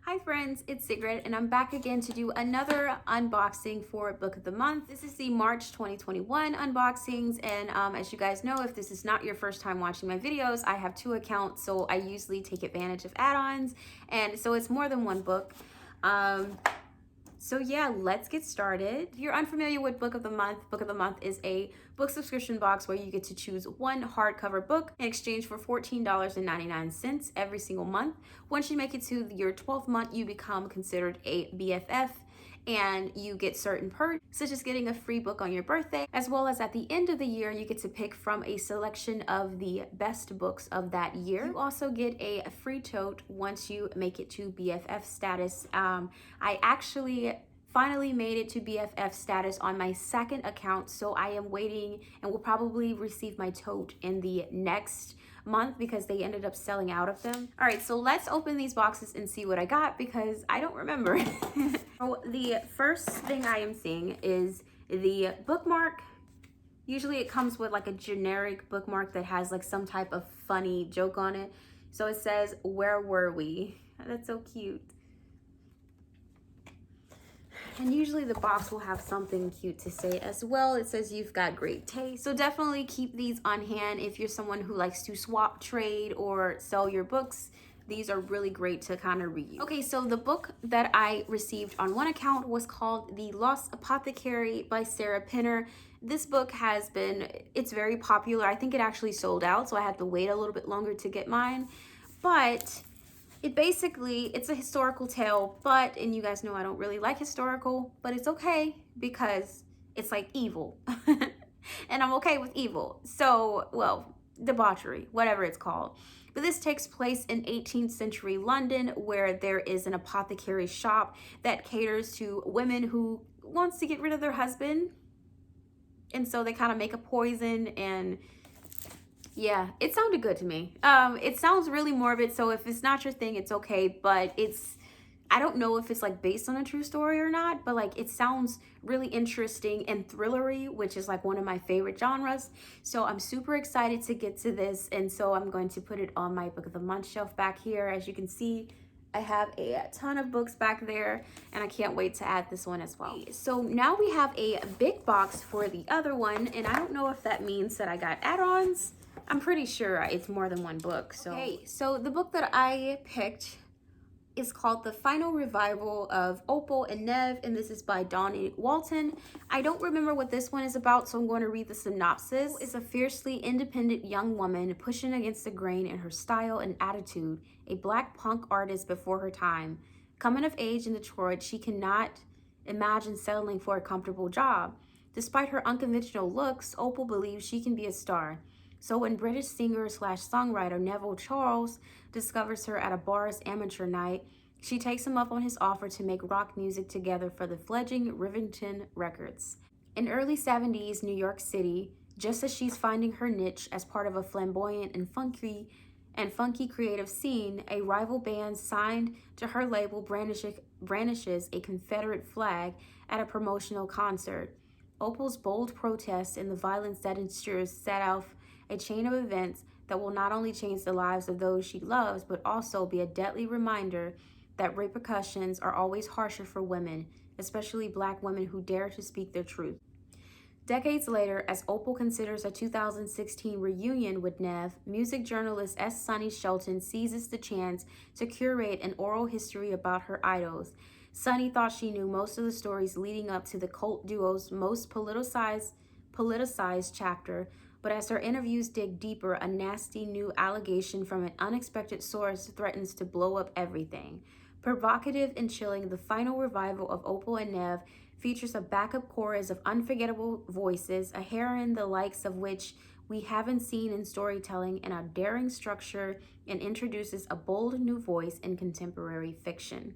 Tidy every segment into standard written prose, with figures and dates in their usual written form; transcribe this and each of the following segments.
Hi friends, it's Sigrid and I'm back again to do another unboxing for Book of the Month. This is the March 2021 unboxings, and as you guys know, if this is not your first time watching my videos, I have two accounts, so I usually take advantage of add-ons, and so it's more than one book. So yeah, let's get started. If you're unfamiliar with Book of the Month is a book subscription box where you get to choose one hardcover book in exchange for $14.99 every single month. Once you make it to your 12th month, you become considered a BFF and you get certain perks, such as getting a free book on your birthday, as well as at the end of the year, you get to pick from a selection of the best books of that year. You also get a free tote once you make it to BFF status. I actually finally made it to BFF status on my second account, so I am waiting and will probably receive my tote in the next month because they ended up selling out of them. All right, so let's open these boxes and see what I got because I don't remember. So the first thing I am seeing is the bookmark. Usually it comes with like a generic bookmark that has like some type of funny joke on it. So it says, "Where were we?" That's so cute. And usually the box will have something cute to say as well. It says you've got great taste. So definitely keep these on hand if you're someone who likes to swap, trade, or sell your books. These are really great to kind of read. Okay, so the book that I received on one account was called The Lost Apothecary by Sarah Pinner. This book it's very popular. I think it actually sold out, so I had to wait a little bit longer to get mine. But it's a historical tale, and you guys know I don't really like historical, but it's okay because it's like evil. And I'm okay with evil. So, well, debauchery, whatever it's called. But this takes place in 18th century London, where there is an apothecary shop that caters to women who wants to get rid of their husband. And so they kind of make a poison, and yeah, it sounded good to me. It sounds really morbid, so if it's not your thing, it's okay, but I don't know if it's like based on a true story or not, but like it sounds really interesting and thrillery, which is like one of my favorite genres. So I'm super excited to get to this, and so I'm going to put it on my Book of the Month shelf back here. As you can see, I have a ton of books back there, and I can't wait to add this one as well. So now we have a big box for the other one, and I don't know if that means that I got add-ons. I'm pretty sure it's more than one book. Okay, so the book that I picked is called The Final Revival of Opal and Nev, and this is by Dawn Walton. I don't remember what this one is about, so I'm going to read the synopsis. Opal is a fiercely independent young woman pushing against the grain in her style and attitude, a black punk artist before her time. Coming of age in Detroit, she cannot imagine settling for a comfortable job. Despite her unconventional looks, Opal believes she can be a star. So when British singer/songwriter Neville Charles discovers her at a bar's amateur night, she takes him up on his offer to make rock music together for the fledgling Rivington Records. In early 70s New York City, just as she's finding her niche as part of a flamboyant and funky creative scene, a rival band signed to her label brandishes a Confederate flag at a promotional concert. Opal's bold protest and the violence that ensues set off a chain of events that will not only change the lives of those she loves, but also be a deadly reminder that repercussions are always harsher for women, especially Black women who dare to speak their truth. Decades later, as Opal considers a 2016 reunion with Nev, music journalist S. Sonny Shelton seizes the chance to curate an oral history about her idols. Sonny thought she knew most of the stories leading up to the cult duo's most politicized chapter, but as her interviews dig deeper, a nasty new allegation from an unexpected source threatens to blow up everything. Provocative and chilling, The Final Revival of Opal and Nev features a backup chorus of unforgettable voices, a heroine the likes of which we haven't seen in storytelling, and a daring structure, and introduces a bold new voice in contemporary fiction.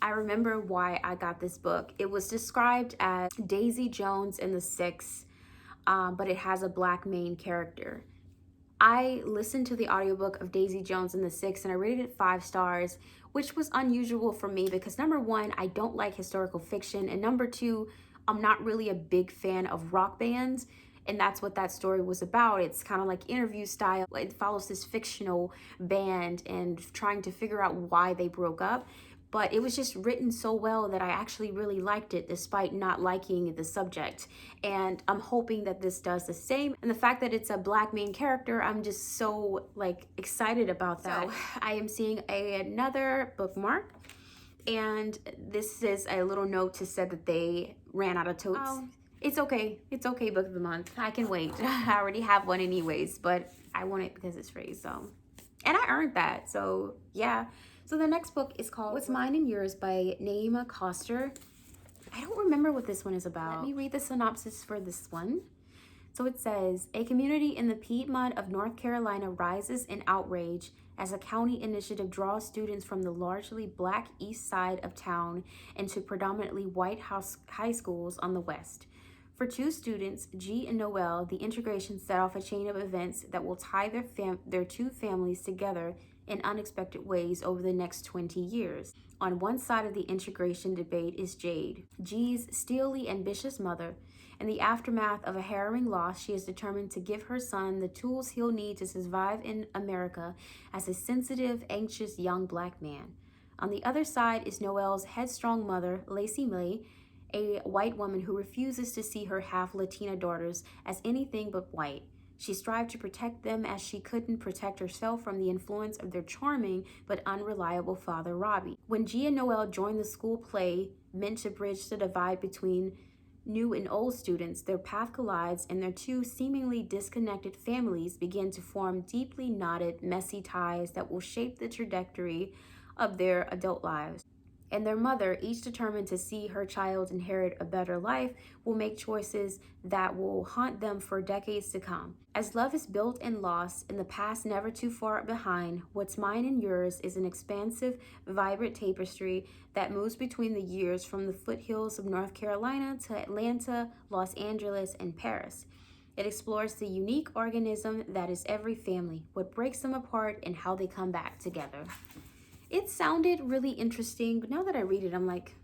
I remember why I got this book. It was described as Daisy Jones and the Six, but it has a Black main character. I listened to the audiobook of Daisy Jones and the Six, and I rated it 5 stars, which was unusual for me because number one, I don't like historical fiction, and number two, I'm not really a big fan of rock bands. And that's what that story was about. It's kind of like interview style. It follows this fictional band and trying to figure out why they broke up. But it was just written so well that I actually really liked it despite not liking the subject. And I'm hoping that this does the same. And the fact that it's a Black main character, I'm just so like excited about that. So I am seeing another bookmark. And this is a little note to say that they ran out of totes. Oh. It's okay. It's okay, book of the month. I can wait. I already have one anyways, but I want it because it's free, so. And I earned that, so yeah. So the next book is called What's Mine and Yours by Naima Coster. I don't remember what this one is about. Let me read the synopsis for this one. So it says, a community in the Piedmont of North Carolina rises in outrage as a county initiative draws students from the largely Black east side of town into predominantly white high schools on the west. For two students, G and Noel, the integration set off a chain of events that will tie their two families together in unexpected ways over the next 20 years. On one side of the integration debate is Jade, G's steely ambitious mother. In the aftermath of a harrowing loss, she is determined to give her son the tools he'll need to survive in America as a sensitive, anxious young Black man. On the other side is Noel's headstrong mother, Lacey May, a white woman who refuses to see her half Latina daughters as anything but white. She strived to protect them as she couldn't protect herself from the influence of their charming but unreliable father, Robbie. When G and Noel join the school play meant to bridge the divide between new and old students, their path collides and their two seemingly disconnected families begin to form deeply knotted, messy ties that will shape the trajectory of their adult lives. And their mother, each determined to see her child inherit a better life, will make choices that will haunt them for decades to come. As love is built and lost, and the past never too far behind, What's Mine and Yours is an expansive, vibrant tapestry that moves between the years from the foothills of North Carolina to Atlanta, Los Angeles, and Paris. It explores the unique organism that is every family, what breaks them apart, and how they come back together. It sounded really interesting, but now that I read it, I'm like,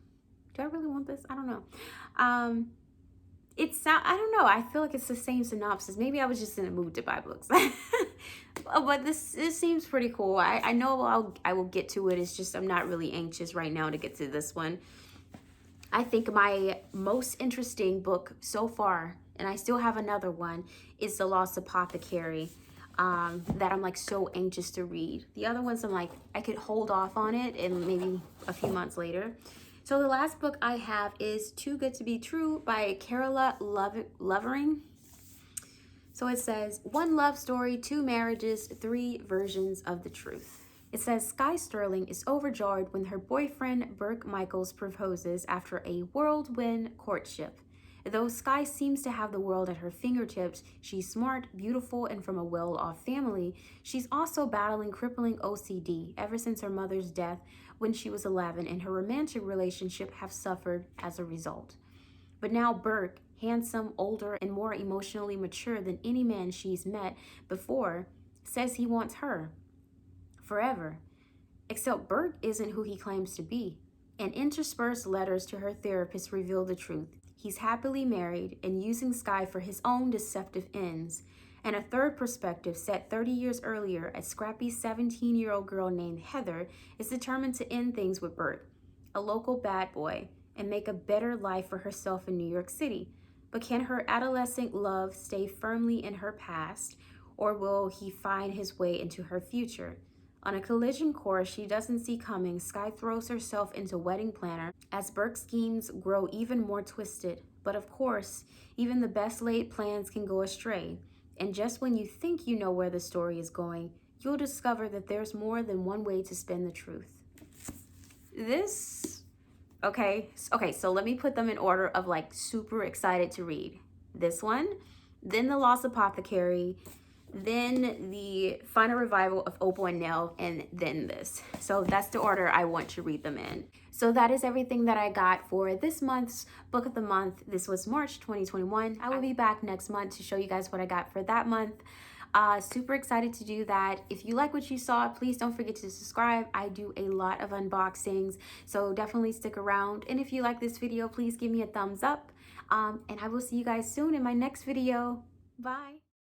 do I really want this? I don't know. I don't know. I feel like it's the same synopsis. Maybe I was just in a mood to buy books. But this seems pretty cool. I know I will get to it. It's just I'm not really anxious right now to get to this one. I think my most interesting book so far, and I still have another one, is The Lost Apothecary. That I'm like so anxious to read. The other ones I'm like, I could hold off on it and maybe a few months later. So the last book I have is Too Good to Be True by Carola Lovering. So it says, one love story, two marriages, three versions of the truth. It says Sky Sterling is overjoyed when her boyfriend Burke Michaels proposes after a whirlwind courtship. Though Sky seems to have the world at her fingertips, she's smart, beautiful, and from a well-off family, she's also battling crippling OCD ever since her mother's death when she was 11, and her romantic relationship have suffered as a result. But now Burke, handsome, older, and more emotionally mature than any man she's met before, says he wants her forever. Except Burke isn't who he claims to be. And interspersed letters to her therapist reveal the truth. He's happily married and using Sky for his own deceptive ends. And a third perspective set 30 years earlier, a scrappy 17-year-old girl named Heather is determined to end things with Bert, a local bad boy, and make a better life for herself in New York City. But can her adolescent love stay firmly in her past, or will he find his way into her future? On a collision course she doesn't see coming, Sky throws herself into wedding planner as Burke's schemes grow even more twisted. But of course, even the best laid plans can go astray. And just when you think you know where the story is going, you'll discover that there's more than one way to spin the truth. Okay, so let me put them in order of like super excited to read. This one, then The Lost Apothecary, then the Final Revival of Opal and Nell, and then this. So that's the order I want to read them in. So that is everything that I got for this month's book of the month. This was March 2021. I will be back next month to show you guys what I got for that month. Super excited to do that. If you like what you saw, please don't forget to subscribe. I do a lot of unboxings, so definitely stick around. And if you like this video, please give me a thumbs up. And I will see you guys soon in my next video. Bye.